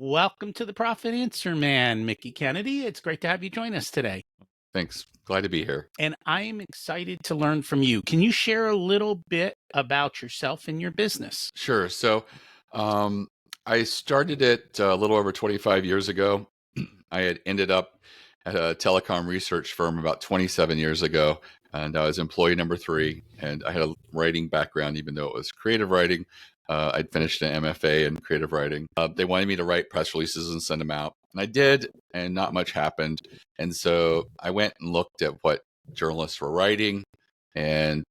Welcome to the Profit Answer Man, Mickie Kennedy. It's great to have you join us today. Thanks. Glad to be here. And I am excited to learn from you. Can you share a little bit about yourself and your business? Sure. Um, I started it a little over 25 years ago. I had ended up at a telecom research firm about 27 years ago, and I was employee number three. And I had a writing background, even though it was creative writing. I'd finished an MFA in creative writing. They wanted me to write press releases and send them out, and I did, and not much happened. And so I went and looked at what journalists were writing, and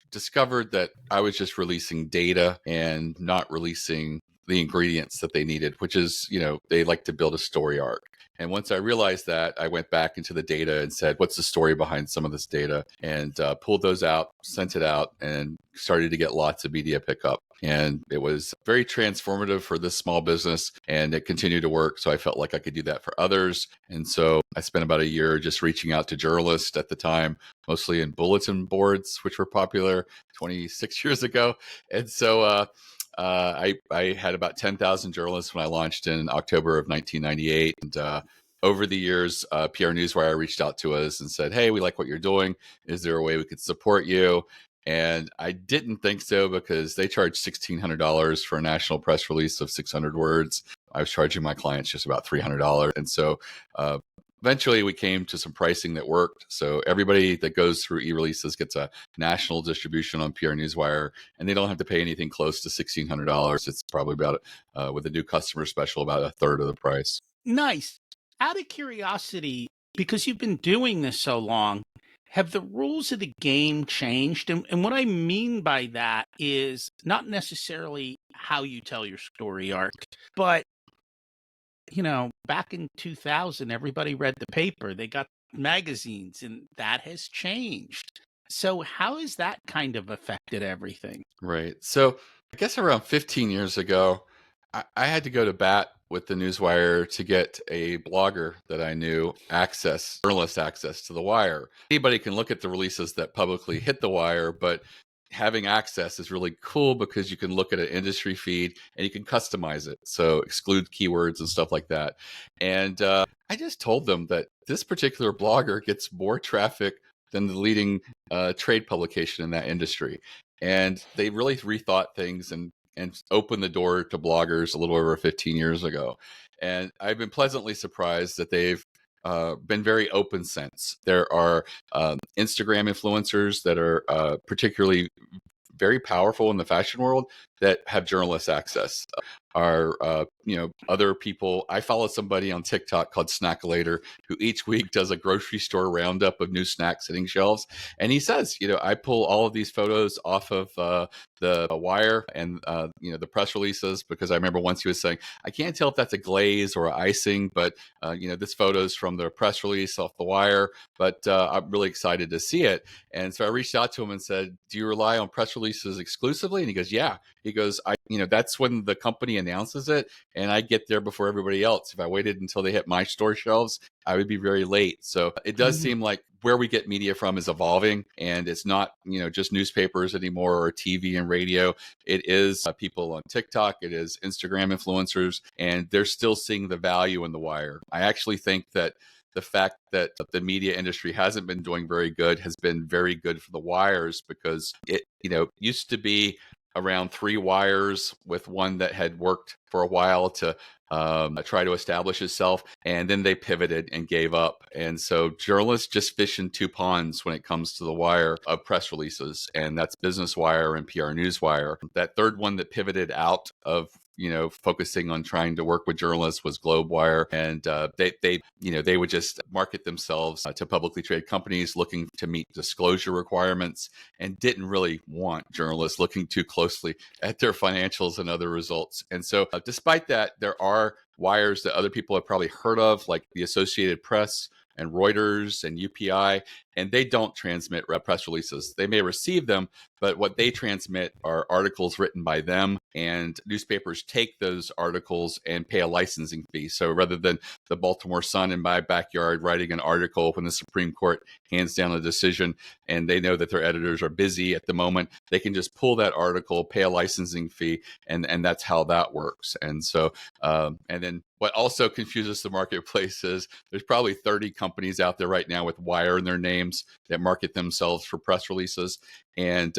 discovered that I was just releasing data and not releasing the ingredients that they needed, which is, they like to build a story arc. And once I realized that, I went back into the data and said, what's the story behind some of this data? And pulled those out, sent it out, and started to get lots of media pickup. And it was very transformative for this small business, and it continued to work. So I felt like I could do that for others. And so I spent about a year just reaching out to journalists at the time, mostly in bulletin boards, which were popular 26 years ago. And so I had about 10,000 journalists when I launched in October of 1998. And over the years, PR Newswire reached out to us and said, hey, we like what you're doing. Is there a way we could support you? And I didn't think so, because they charged $1,600 for a national press release of 600 words. I was charging my clients just about $300. And so eventually we came to some pricing that worked. So everybody that goes through eReleases gets a national distribution on PR Newswire, and they don't have to pay anything close to $1,600. It's probably about, with a new customer special, about a third of the price. Nice. Out of curiosity, because you've been doing this so long, have the rules of the game changed? And what I mean by that is not necessarily how you tell your story arc, but back in 2000, everybody read the paper. They got magazines, and that has changed. So how has that kind of affected everything? Right. So I guess around 15 years ago, I had to go to bat with the Newswire to get a blogger that I knew journalist access to the wire. Anybody can look at the releases that publicly hit the wire, but having access is really cool because you can look at an industry feed and you can customize it. So exclude keywords and stuff like that. And I just told them that this particular blogger gets more traffic than the leading trade publication in that industry. And they really rethought things and opened the door to bloggers a little over 15 years ago. And I've been pleasantly surprised that they've been very open since. There are Instagram influencers that are particularly very powerful in the fashion world that have journalist access. Other people. I follow somebody on TikTok called Snackalator, who each week does a grocery store roundup of new snacks hitting shelves. And he says, I pull all of these photos off of the wire and the press releases, because I remember once he was saying, I can't tell if that's a glaze or icing, but this photo's from the press release off the wire, but I'm really excited to see it. And so I reached out to him and said, do you rely on press releases exclusively? And he goes, yeah. He goes, that's when the company announces it, and I get there before everybody else. If I waited until they hit my store shelves, I would be very late. So it does seem like where we get media from is evolving, and it's not, just newspapers anymore or TV and radio. It is people on TikTok, it is Instagram influencers, and they're still seeing the value in the wire. I actually think that the fact that the media industry hasn't been doing very good has been very good for the wires, because it, used to be around 3 wires with one that had worked for a while to try to establish itself. And then they pivoted and gave up. And so journalists just fish in 2 ponds when it comes to the wire of press releases. And that's Business Wire and PR Newswire. That third one that pivoted out of focusing on trying to work with journalists was GlobeWire, and they would just market themselves to publicly traded companies looking to meet disclosure requirements, and didn't really want journalists looking too closely at their financials and other results. And so, despite that, there are wires that other people have probably heard of, like the Associated Press and Reuters and UPI, and they don't transmit press releases. They may receive them, but what they transmit are articles written by them, and newspapers take those articles and pay a licensing fee. So rather than the Baltimore Sun in my backyard writing an article when the Supreme Court hands down a decision and they know that their editors are busy at the moment, they can just pull that article, pay a licensing fee, and that's how that works. And so and then what also confuses the marketplace is there's probably 30 companies out there right now with wire in their names that market themselves for press releases, and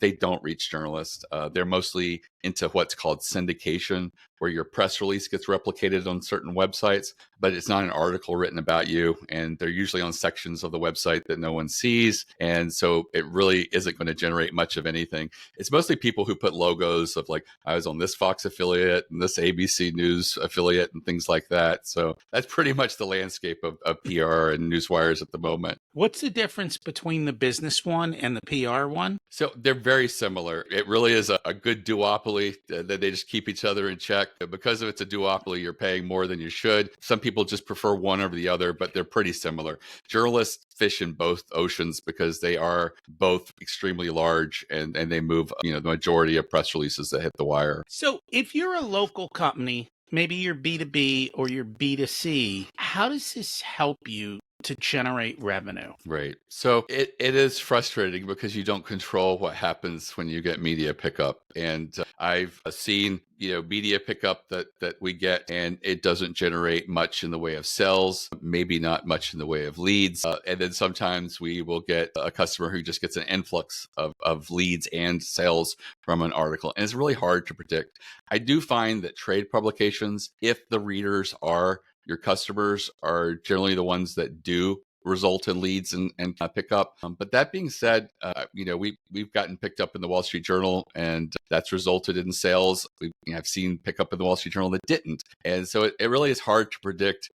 they don't reach journalists. They're mostly into what's called syndication, where your press release gets replicated on certain websites, but it's not an article written about you. And they're usually on sections of the website that no one sees. And so it really isn't going to generate much of anything. It's mostly people who put logos of like, I was on this Fox affiliate and this ABC News affiliate and things like that. So that's pretty much the landscape of PR and newswires at the moment. What's the difference between the business one and the PR one? So they're very similar. It really is a good duopoly that they just keep each other in check. Because if it's a duopoly, you're paying more than you should. Some people just prefer one over the other, but they're pretty similar. Journalists fish in both oceans because they are both extremely large, and they move, the majority of press releases that hit the wire. So if you're a local company, maybe you're B2B or you're B2C, how does this help you to generate revenue? Right. So it is frustrating because you don't control what happens when you get media pickup. And I've seen, media pickup that we get, and it doesn't generate much in the way of sales, maybe not much in the way of leads. And then sometimes we will get a customer who just gets an influx of leads and sales from an article. And it's really hard to predict. I do find that trade publications, if the readers are your customers, are generally the ones that do result in leads and pick up. But that being said, we've gotten picked up in the Wall Street Journal, and that's resulted in sales. I've seen pick up in the Wall Street Journal that didn't. And so it really is hard to predict,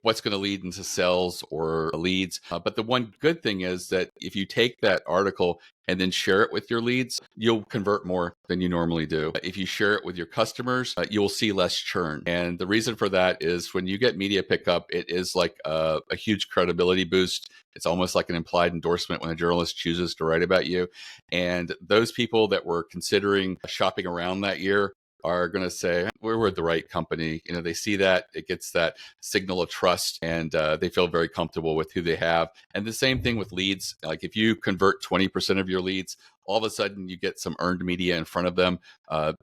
what's going to lead into sales or leads. But the one good thing is that if you take that article and then share it with your leads, you'll convert more than you normally do. If you share it with your customers, you'll see less churn. And the reason for that is when you get media pickup, it is like a huge credibility boost. It's almost like an implied endorsement when a journalist chooses to write about you. And those people that were considering shopping around that year are going to say, we're with the right company. They see that, it gets that signal of trust, and they feel very comfortable with who they have. And the same thing with leads. Like if you convert 20% of your leads, all of a sudden you get some earned media in front of them.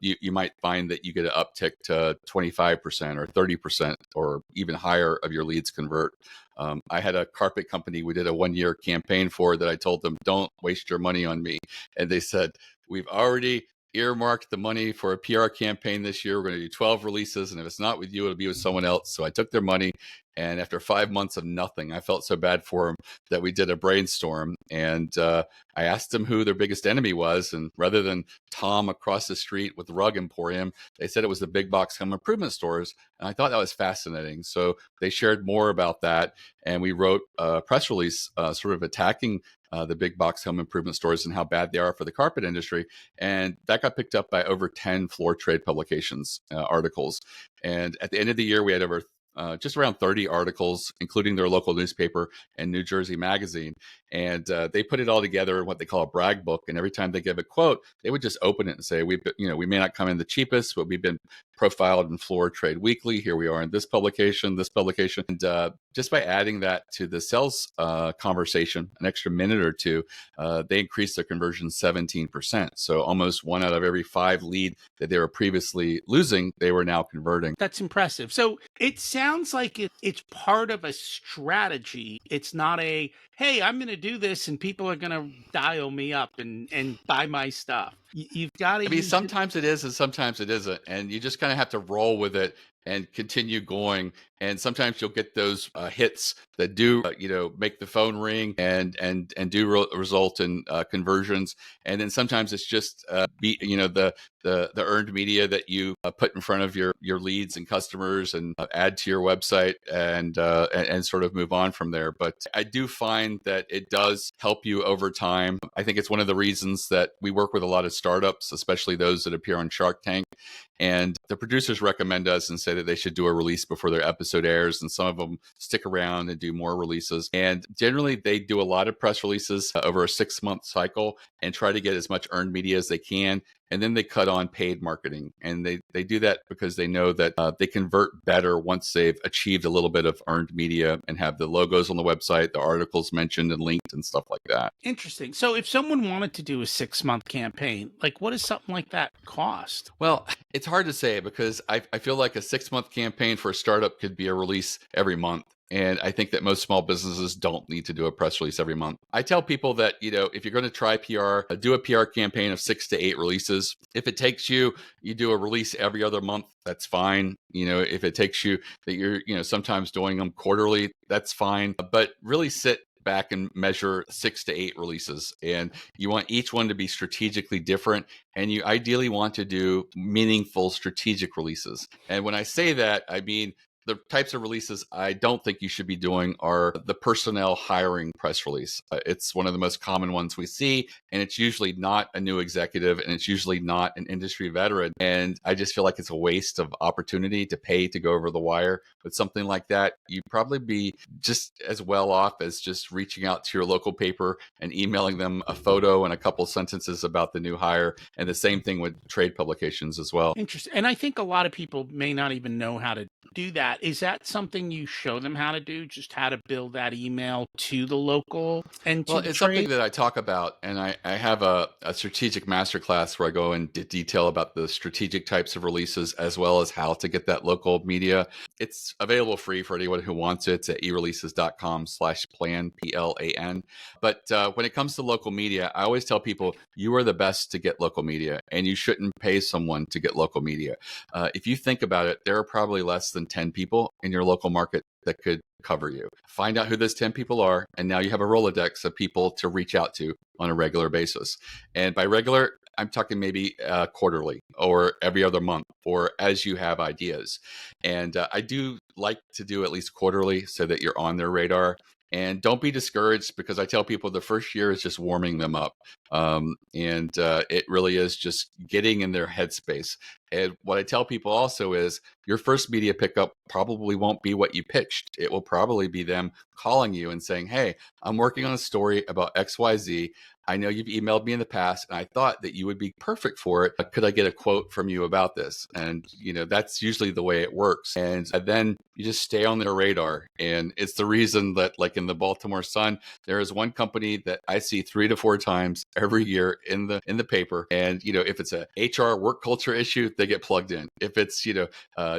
You might find that you get an uptick to 25% or 30% or even higher of your leads convert. I had a carpet company we did a 1-year campaign for that I told them, don't waste your money on me. And they said, we've already earmarked the money for a PR campaign this year. We're going to do 12 releases, and if it's not with you, it'll be with someone else. So I took their money, and after 5 months of nothing, I felt so bad for them that we did a brainstorm, and I asked them who their biggest enemy was, and rather than Tom across the street with the Rug Emporium, they said it was the big box home improvement stores, and I thought that was fascinating. So they shared more about that, and we wrote a press release sort of attacking the big box home improvement stores and how bad they are for the carpet industry. And that got picked up by over 10 floor trade publications, articles. And at the end of the year, we had over just around 30 articles, including their local newspaper and New Jersey Magazine. And they put it all together in what they call a brag book. And every time they give a quote, they would just open it and say, we may not come in the cheapest, but we've been profiled in Floor Trade Weekly. Here we are in this publication. And just by adding that to the sales conversation, an extra minute or two, they increased their conversion 17%. So almost 1 out of every 5 lead that they were previously losing, they were now converting. That's impressive. So it sounds like it's part of a strategy. It's not a, hey, I'm going to do this and people are going to dial me up and buy my stuff. You've got to. Sometimes it is and sometimes it isn't. And you just kind of have to roll with it and continue going. And sometimes you'll get those hits that do, make the phone ring and do result in conversions. And then sometimes it's just, the earned media that you put in front of your leads and customers and add to your website and sort of move on from there. But I do find that it does help you over time. I think it's one of the reasons that we work with a lot of startups, especially those that appear on Shark Tank. And the producers recommend us and say that they should do a release before their episode airs. And some of them stick around and do more releases. And generally, they do a lot of press releases over a 6-month cycle and try to get as much earned media as they can. And then they cut on paid marketing. And they do that because they know that they convert better once they've achieved a little bit of earned media and have the logos on the website, the articles mentioned and linked and stuff like that. Interesting. So if someone wanted to do a 6-month campaign, like what does something like that cost? Well, it's hard to say because I feel like a 6-month campaign for a startup could be a release every month. And I think that most small businesses don't need to do a press release every month. I tell people that, if you're going to try PR, do a PR campaign of 6 to 8 releases. If it takes you do a release every other month, that's fine. If it takes you that you're, sometimes doing them quarterly, that's fine. But really sit back and measure 6 to 8 releases. And you want each one to be strategically different. And you ideally want to do meaningful strategic releases. And when I say that, I mean, the types of releases I don't think you should be doing are the personnel hiring press release. It's one of the most common ones we see, and it's usually not a new executive, and it's usually not an industry veteran. And I just feel like it's a waste of opportunity to pay to go over the wire with something like that. You'd probably be just as well off as just reaching out to your local paper and emailing them a photo and a couple sentences about the new hire. And the same thing with trade publications as well. Interesting. And I think a lot of people may not even know how to do that. Is that something you show them how to do? Just how to build that email to the local and to Well, the it's trade? something that I talk about, and I have a strategic masterclass where I go into detail about the strategic types of releases as well as how to get that local media. It's available free for anyone who wants it. It's at eReleases.com/plan, PLAN. But when it comes to local media, I always tell people you are the best to get local media, and you shouldn't pay someone to get local media. If you think about it, there are probably less than 10 people in your local market that could cover you. Find out who those 10 people are, and now you have a Rolodex of people to reach out to on a regular basis. And by regular, I'm talking maybe quarterly or every other month or as you have ideas. And I do like to do at least quarterly so that you're on their radar. And don't be discouraged because I tell people the first year is just warming them up. It really is just getting in their headspace. And what I tell people also is your first media pickup probably won't be what you pitched. It will probably be them calling you and saying, hey, I'm working on a story about XYZ. I know you've emailed me in the past, and I thought that you would be perfect for it. Could I get a quote from you about this? And, that's usually the way it works. And then you just stay on their radar. And it's the reason that, like in the Baltimore Sun, there is one company that I see 3 to 4 times every year in the paper. And, if it's a HR work culture issue, they get plugged in. If it's,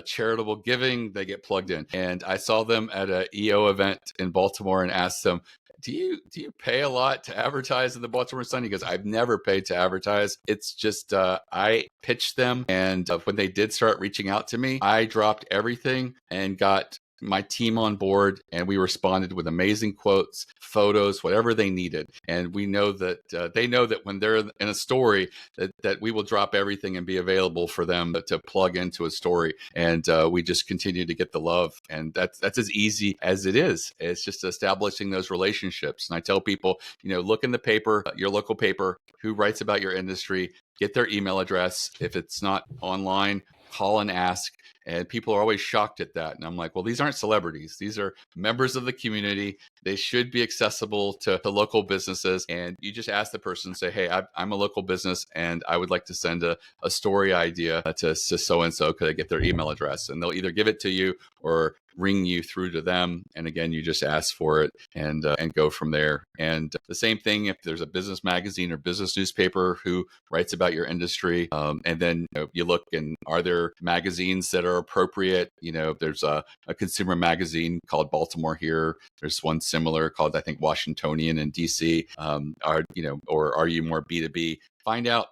charitable giving, they get plugged in. And I saw them at a EO event in Baltimore and asked them, do you pay a lot to advertise in the Baltimore Sun? He goes, I've never paid to advertise. It's just I pitched them, and when they did start reaching out to me, I dropped everything and got my team on board, and we responded with amazing quotes, photos, whatever they needed. And we know that they know that when they're in a story that we will drop everything and be available for them to plug into a story. And we just continue to get the love. And that's as easy as it is. It's just establishing those relationships. And I tell people, look in the paper, your local paper, who writes about your industry, get their email address. If it's not online, call and ask. And people are always shocked at that. And I'm like, well, these aren't celebrities. These are members of the community. They should be accessible to local businesses. And you just ask the person, say, hey, I'm a local business and I would like to send a story idea to so-and-so. Could I get their email address? And they'll either give it to you or ring you through to them. And again, you just ask for it and go from there. And the same thing if there's a business magazine or business newspaper who writes about your industry. And then you look and are there magazines that are appropriate? There's a consumer magazine called Baltimore here. There's one similar called, I think, Washingtonian in DC. Or are you more B2B? Find out,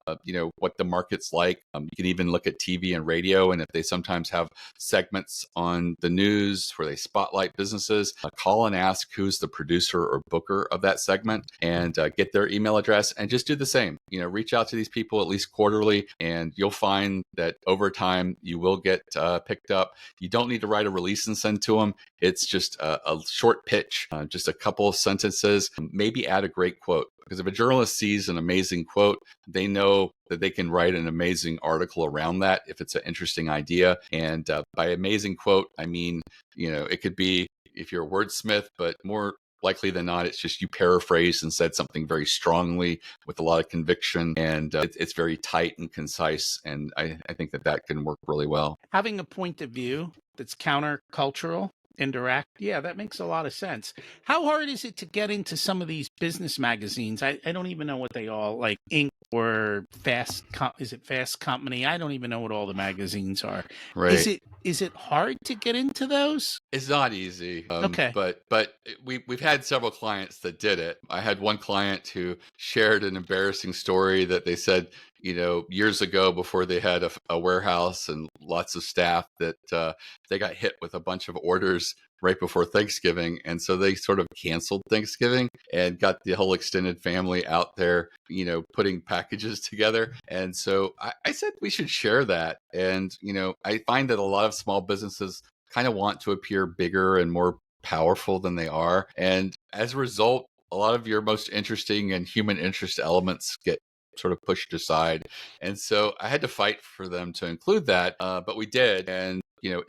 what the market's like. You can even look at TV and radio, and if they sometimes have segments on the news where they spotlight businesses, call and ask who's the producer or booker of that segment, and get their email address, and just do the same. Reach out to these people at least quarterly, and you'll find that over time you will get picked up. You don't need to write a release and send to them. It's just a short pitch, just a couple of sentences, maybe add a great quote. Because if a journalist sees an amazing quote, they know that they can write an amazing article around that if it's an interesting idea. And by amazing quote, I mean, it could be if you're a wordsmith, but more likely than not, it's just you paraphrased and said something very strongly with a lot of conviction, and it's very tight and concise. And I think that can work really well. Having a point of view that's countercultural, indirect, yeah, that makes a lot of sense. How hard is it to get into some of these business magazines? I don't even know what they all like, Inc. or is it Fast Company? I don't even know what all the magazines are. Right. Is it hard to get into those? It's not easy, Okay. but we've had several clients that did it. I had one client who shared an embarrassing story that they said, years ago, before they had a warehouse and lots of staff, that they got hit with a bunch of orders right before Thanksgiving, and so they sort of canceled Thanksgiving and got the whole extended family out there, putting packages together. And so I said we should share that. And I find that a lot of small businesses kind of want to appear bigger and more powerful than they are. And as a result, a lot of your most interesting and human interest elements get sort of pushed aside. And so I had to fight for them to include that, but we did. And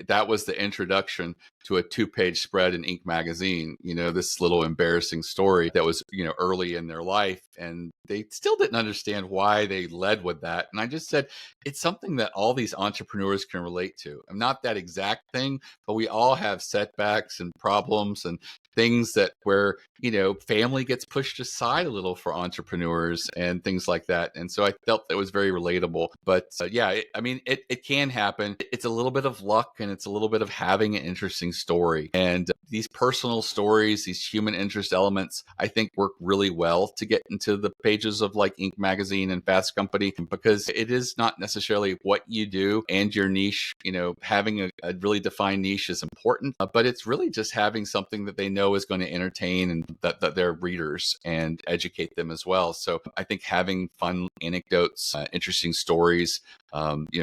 that was the introduction to a 2-page spread in Inc. magazine, this little embarrassing story that was, early in their life. And they still didn't understand why they led with that. And I just said, it's something that all these entrepreneurs can relate to. I'm not that exact thing, but we all have setbacks and problems and things that where, family gets pushed aside a little for entrepreneurs and things like that. And so I felt that was very relatable. But it can happen. It's a little bit of luck, and it's a little bit of having an interesting story. And these personal stories, these human interest elements, I think work really well to get into the pages of like Inc. magazine and Fast Company, because it is not necessarily what you do and your niche. Having a really defined niche is important, but it's really just having something that they know is going to entertain and that their readers and educate them as well. So I think having fun anecdotes, interesting stories,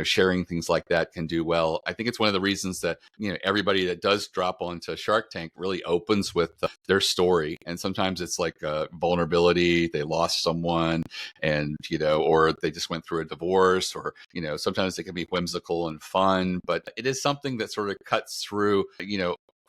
sharing things like that can do well. I think it's one of the reasons that, everybody that does drop onto Shark Tank really opens with their story. And sometimes it's like vulnerability. They lost someone, and, or they just went through a divorce, or, sometimes it can be whimsical and fun, but it is something that sort of cuts through,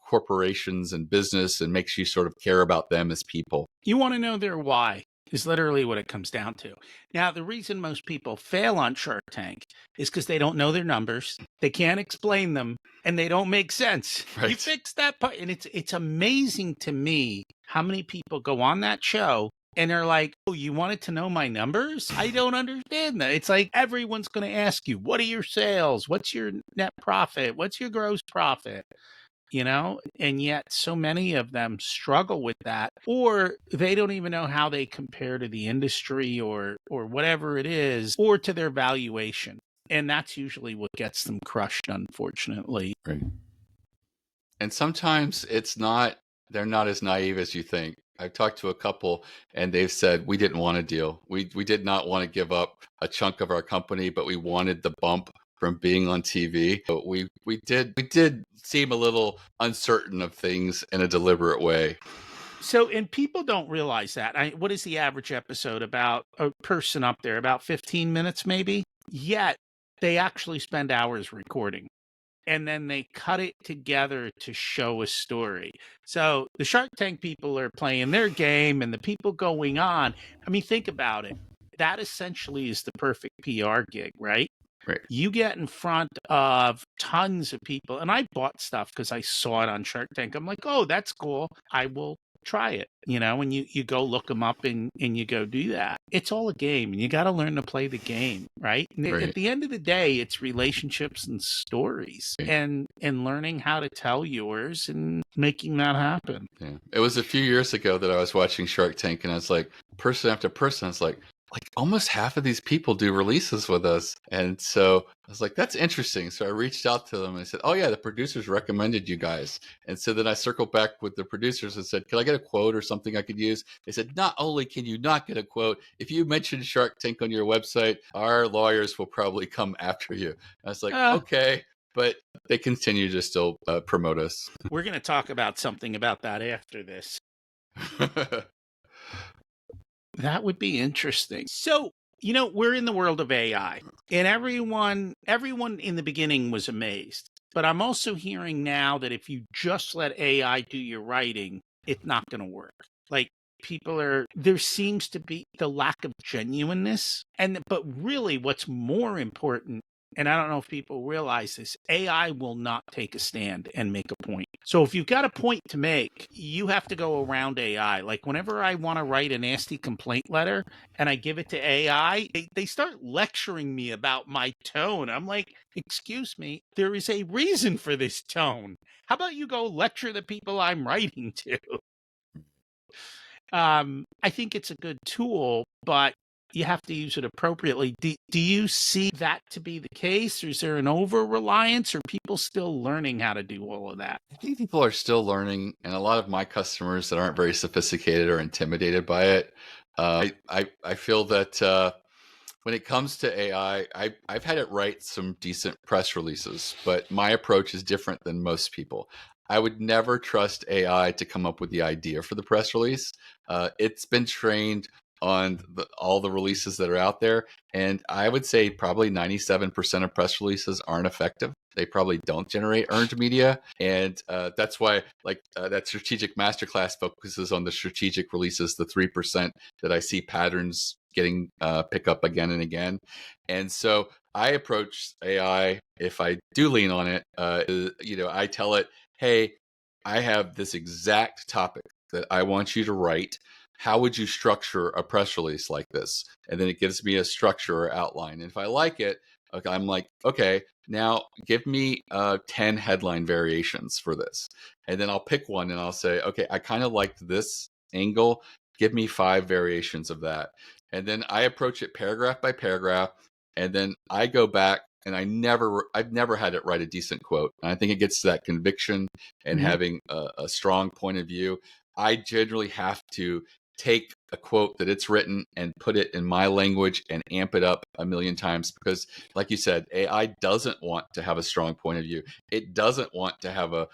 corporations and business and makes you sort of care about them as people. You want to know their why is literally what it comes down to. Now, the reason most people fail on Shark Tank is because they don't know their numbers, they can't explain them, and they don't make sense. Right. You fix that part, and it's amazing to me how many people go on that show and they're like, "Oh, you wanted to know my numbers? I don't understand that." It's like everyone's going to ask you, "What are your sales? What's your net profit? What's your gross profit?" And yet so many of them struggle with that, or they don't even know how they compare to the industry or whatever it is, or to their valuation. And that's usually what gets them crushed, unfortunately. Right. And sometimes they're not as naive as you think. I've talked to a couple, and they've said, we didn't want a deal. We did not want to give up a chunk of our company, but we wanted the bump from being on TV. But we did seem a little uncertain of things in a deliberate way. So, and people don't realize that. What is the average episode? About a person up there, about 15 minutes maybe? Yet they actually spend hours recording, and then they cut it together to show a story. So the Shark Tank people are playing their game, and the people going on, I mean, think about it. That essentially is the perfect PR gig, right? Right. You get in front of tons of people, and I bought stuff because I saw it on Shark Tank. I'm like, oh, that's cool. I will try it, and you go look them up and you go do that. It's all a game, and you got to learn to play the game, right? And Right. at the end of the day, it's relationships and stories, Right. and learning how to tell yours and making that happen. Yeah. It was a few years ago that I was watching Shark Tank, and I was like, person after person, I was like almost half of these people do releases with us. And so I was like, that's interesting. So I reached out to them and I said, oh yeah, the producers recommended you guys. And so then I circled back with the producers and said, can I get a quote or something I could use? They said, not only can you not get a quote, if you mention Shark Tank on your website, our lawyers will probably come after you. I was like, okay. But they continue to still promote us. We're going to talk about something about that after this. That would be interesting. So, we're in the world of AI, and everyone in the beginning was amazed. But I'm also hearing now that if you just let AI do your writing, it's not going to work. Like, there seems to be the lack of genuineness. But really, what's more important, and I don't know if people realize this, AI will not take a stand and make a point. So if you've got a point to make, you have to go around AI. Like whenever I want to write a nasty complaint letter and I give it to AI, they start lecturing me about my tone. I'm like, excuse me, there is a reason for this tone. How about you go lecture the people I'm writing to? I think it's a good tool, but you have to use it appropriately. Do you see that to be the case? Or is there an over reliance, or people still learning how to do all of that? I think people are still learning, and a lot of my customers that aren't very sophisticated or intimidated by it. I feel that when it comes to AI, I've had it write some decent press releases, but my approach is different than most people. I would never trust AI to come up with the idea for the press release. It's been trained on all the releases that are out there, and I would say probably 97% of press releases aren't effective. They probably don't generate earned media, and that's why that strategic masterclass focuses on the strategic releases, the 3% that I see patterns getting pick up again and again. And so I approach AI, if I do lean on it, I tell it, hey, I have this exact topic that I want you to write. How would you structure a press release like this? And then it gives me a structure or outline. And if I like it, okay, I'm like, okay, now give me 10 headline variations for this. And then I'll pick one and I'll say, okay, I kind of liked this angle. Give me 5 variations of that. And then I approach it paragraph by paragraph. And then I go back and I've never had it write a decent quote. And I think it gets to that conviction and Mhm. having a strong point of view. I generally have to take a quote that it's written and put it in my language and amp it up a million times because, like you said, AI doesn't want to have a strong point of view. It doesn't want to have a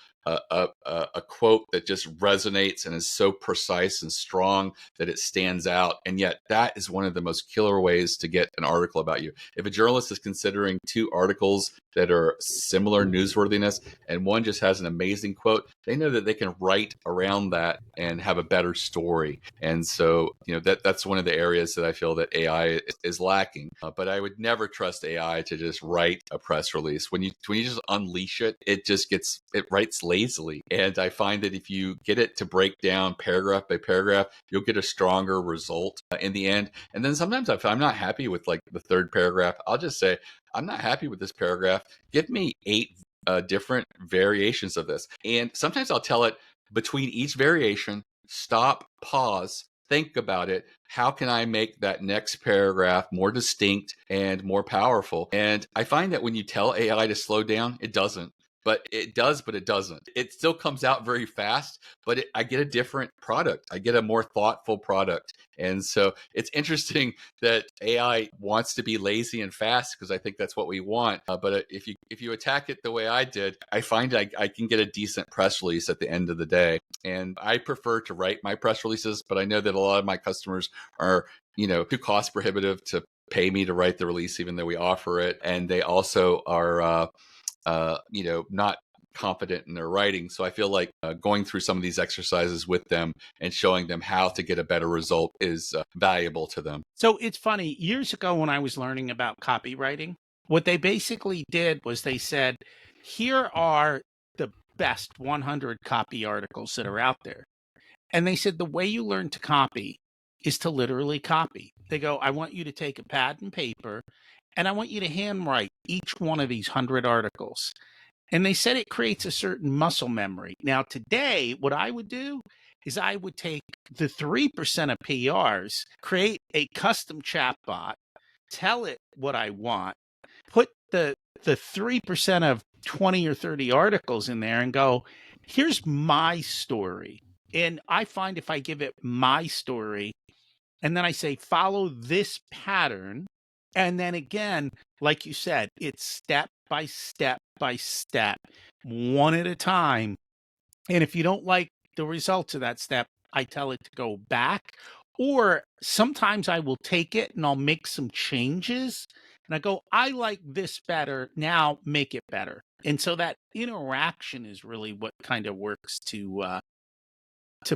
quote that just resonates and is so precise and strong that it stands out. And yet, that is one of the most killer ways to get an article about you. If a journalist is considering 2 articles that are similar newsworthiness and one just has an amazing quote, they know that they can write around that and have a better story. And so, that's one of the areas that I feel that AI is lacking. But I would never trust AI to just write a press release. When you just unleash it, it writes lazily. And I find that if you get it to break down paragraph by paragraph, you'll get a stronger result in the end. And then sometimes if I'm not happy with like the 3rd paragraph, I'll just say, I'm not happy with this paragraph. Give me 8 different variations of this. And sometimes I'll tell it between each variation, stop, pause, think about it. How can I make that next paragraph more distinct and more powerful? And I find that when you tell AI to slow down, it doesn't. But it does, but it doesn't. It still comes out very fast, but I get a different product. I get a more thoughtful product. And so it's interesting that AI wants to be lazy and fast because I think that's what we want. But if you attack it the way I did, I find I can get a decent press release at the end of the day. And I prefer to write my press releases, but I know that a lot of my customers are too cost prohibitive to pay me to write the release, even though we offer it, and they also are not confident in their writing. So I feel like going through some of these exercises with them and showing them how to get a better result is valuable to them. So it's funny, years ago when I was learning about copywriting, what they basically did was they said, here are the best 100 copy articles that are out there. And they said the way you learn to copy is to literally copy. They go, I want you to take a pad and paper and I want you to handwrite each one of these 100 articles. And they said it creates a certain muscle memory. Now, today, what I would do is I would take the 3% of PRs, create a custom chatbot, tell it what I want, put the 3% of 20 or 30 articles in there and go, here's my story. And I find if I give it my story and then I say, follow this pattern, and then again, like you said, it's step by step by step, one at a time. And if you don't like the results of that step, I tell it to go back Or sometimes I will take it and I'll make some changes and I go, I like this better. Now make it better. And so that interaction is really what kind of works to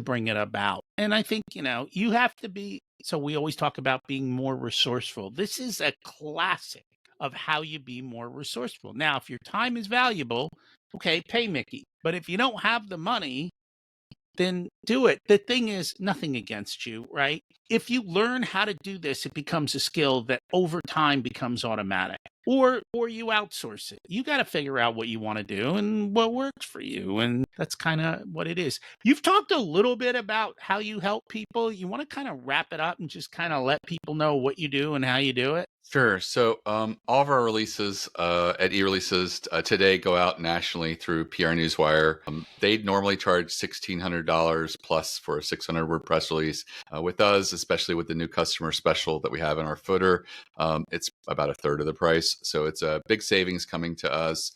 bring it about. And I think, you have to be, so we always talk about being more resourceful. This is a classic of how you be more resourceful. Now, if your time is valuable, okay, pay Mickie. But if you don't have the money, then do it. The thing is, nothing against you, right? If you learn how to do this, it becomes a skill that over time becomes automatic. Or you outsource it. You got to figure out what you want to do and what works for you. And that's kind of what it is. You've talked a little bit about how you help people. You want to kind of wrap it up and just kind of let people know what you do and how you do it? Sure. So all of our releases at eReleases today go out nationally through PR Newswire. They normally charge $1,600 plus for a 600-word press release. With us, especially with the new customer special that we have in our footer, it's about a third of the price. So it's a big savings coming to us.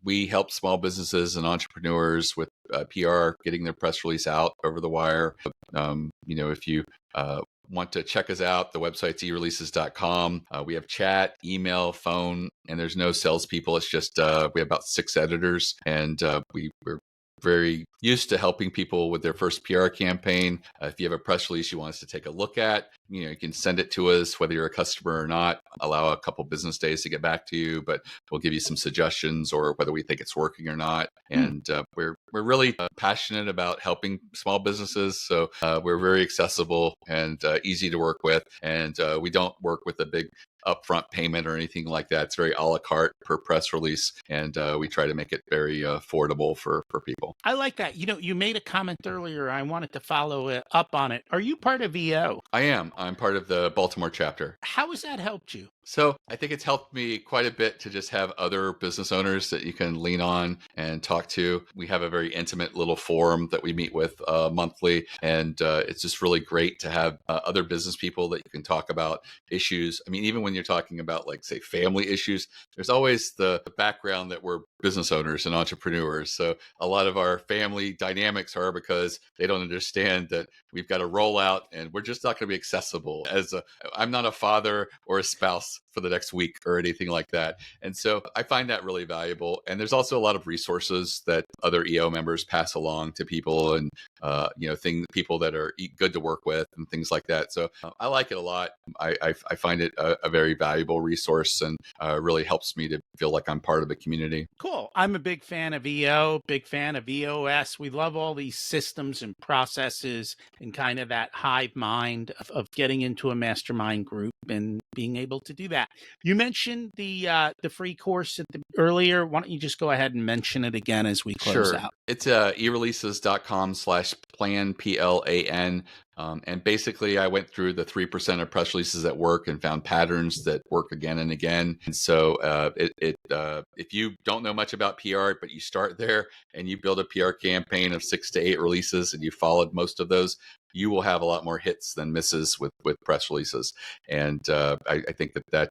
We help small businesses and entrepreneurs with PR, getting their press release out over the wire. If you want to check us out, the website's eReleases.com. We have chat, email, phone, and there's no salespeople. It's just we have about 6 editors, and we're very used to helping people with their first PR campaign. If you have a press release you want us to take a look at, you can send it to us, whether you're a customer or not. Allow a couple business days to get back to you, but we'll give you some suggestions or whether we think it's working or not. And we're really passionate about helping small businesses, so we're very accessible and easy to work with. And we don't work with a big upfront payment or anything like that. It's very a la carte per press release, and we try to make it very affordable for people. I like that. You made a comment earlier. I wanted to follow up on it. Are you part of EO? I am. I'm part of the Baltimore chapter. How has that helped you? So I think it's helped me quite a bit to just have other business owners that you can lean on and talk to. We have a very intimate little forum that we meet with monthly, and it's just really great to have other business people that you can talk about issues. I mean, even when you're talking about, like, say, family issues, there's always the background that we're business owners and entrepreneurs. So a lot of our family dynamics are because they don't understand that we've got to roll out and we're just not going to be accessible. I'm not a father or a spouse for the next week or anything like that. And so I find that really valuable. And there's also a lot of resources that other EO members pass along to people, and people that are good to work with and things like that. So I like it a lot. I find it a very valuable resource, and really helps me to feel like I'm part of the community. Cool. I'm a big fan of EO, big fan of EOS. We love all these systems and processes and kind of that hive mind of getting into a mastermind group and being able to do that. You mentioned the free course earlier. Why don't you just go ahead and mention it again as we close Sure. out? It's ereleases.com/plan, PLAN. And basically, I went through the 3% of press releases that work and found patterns that work again and again. And so if you don't know much about PR, but you start there and you build a PR campaign of 6 to 8 releases and you followed most of those, you will have a lot more hits than misses with press releases. And I think that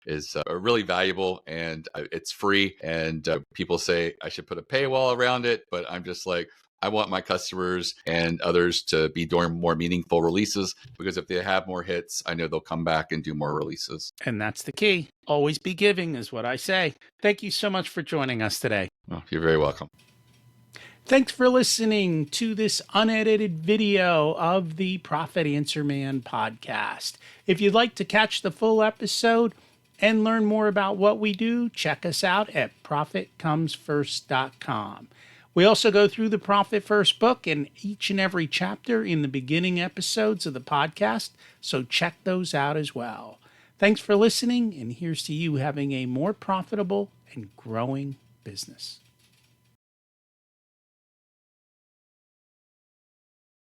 is really valuable, and it's free. And people say I should put a paywall around it, but I'm just like, I want my customers and others to be doing more meaningful releases, because if they have more hits, I know they'll come back and do more releases. And that's the key. Always be giving is what I say. Thank you so much for joining us today. Well, you're very welcome. Thanks for listening to this unedited video of the Profit Answer Man podcast. If you'd like to catch the full episode and learn more about what we do, check us out at profitcomesfirst.com. We also go through the Profit First book in each and every chapter in the beginning episodes of the podcast, so check those out as well. Thanks for listening, and here's to you having a more profitable and growing business.